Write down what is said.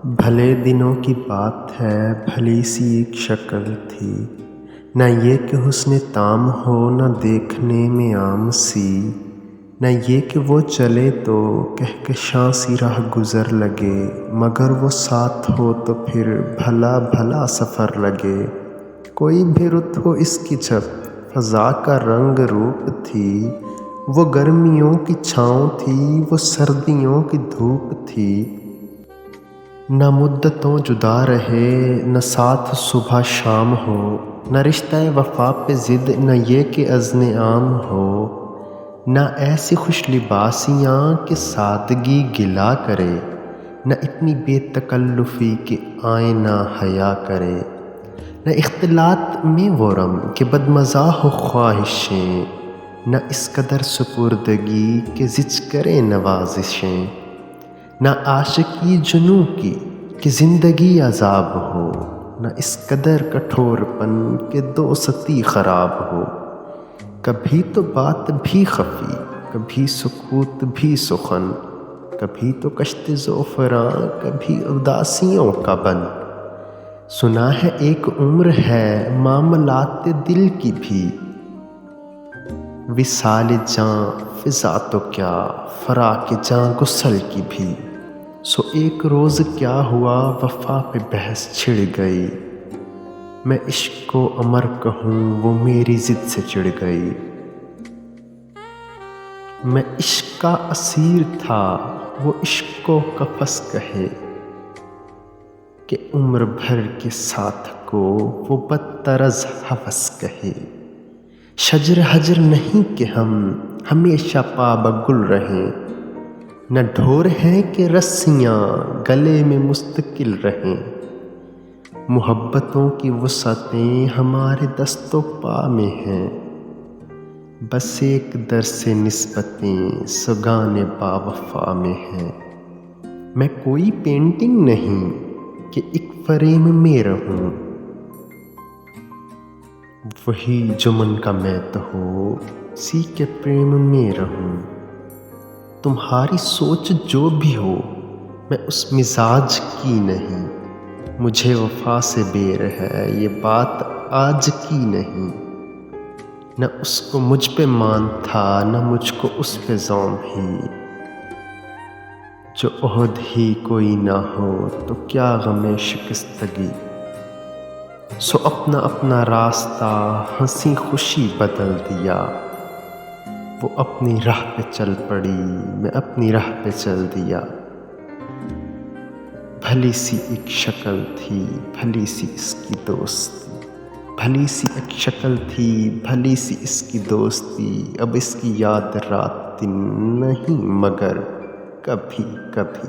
بھلے دنوں کی بات ہے، بھلی سی ایک شکل تھی، نہ یہ کہ حسن تام ہو، نہ دیکھنے میں عام سی، نہ یہ کہ وہ چلے تو کہکشاں سی راہ گزر لگے، مگر وہ ساتھ ہو تو پھر بھلا بھلا سفر لگے۔ کوئی بھی رت ہو اس کی جب فضا کا رنگ روپ تھی، وہ گرمیوں کی چھاؤں تھی، وہ سردیوں کی دھوپ تھی۔ نہ مدتوں جدا رہے، نہ ساتھ صبح شام ہو، نہ رشتہ وفا پہ ضد، نہ یہ کہ اذن عام ہو، نہ ایسی خوش لباسیاں کہ سادگی گلا کرے، نہ اتنی بے تکلفی کہ آئینہ حیا کرے، نہ اختلاط میں وہ رم کہ بدمزہ ہو خواہشیں، نہ اس قدر سپردگی کہ زچ کرے نوازشیں، نہ عاشقی جنوں کی کہ زندگی عذاب ہو، نہ اس قدر کٹھور پن کہ دوستی خراب ہو۔ کبھی تو بات بھی خفی، کبھی سکوت بھی سخن، کبھی تو کشت زعفراں، کبھی اداسیوں کا بن۔ سنا ہے ایک عمر ہے معاملات دل کی بھی، وصال جاں فضا تو کیا، فراق جاں غسل کی بھی۔ سو ایک روز کیا ہوا، وفا پہ بحث چھڑ گئی، میں عشق کو امر کہوں وہ میری ضد سے چڑ گئی۔ میں عشق کا اسیر تھا، وہ عشق کو قفس کہے، کہ عمر بھر کے ساتھ کو وہ بدتر از ہوس کہے۔ شجر حجر نہیں کہ ہم ہمیشہ پابہ گل رہیں، نہ ڈھور ہیں کہ رسیاں گلے میں مستقل رہیں۔ محبتوں کی وسعتیں ہمارے دست و پا میں ہیں، بس ایک در سے نسبتیں سگان با وفا میں ہیں۔ میں کوئی پینٹنگ نہیں کہ ایک فریم میں رہوں، وہی جو من کا میں تو ہو اسی کے پریم میں رہوں۔ تمہاری سوچ جو بھی ہو میں اس مزاج کی نہیں، مجھے وفا سے بیر ہے یہ بات آج کی نہیں۔ نہ اس کو مجھ پہ مان تھا، نہ مجھ کو اس پہ زوم ہی، جو عہد ہی کوئی نہ ہو تو کیا غم شکستگی۔ سو اپنا اپنا راستہ ہنسی خوشی بدل دیا، وہ اپنی راہ پہ چل پڑی، میں اپنی راہ پہ چل دیا۔ بھلی سی ایک شکل تھی، بھلی سی اس کی دوستی، بھلی سی ایک شکل تھی، بھلی سی اس کی دوستی، اب اس کی یاد رات دن نہیں مگر کبھی کبھی۔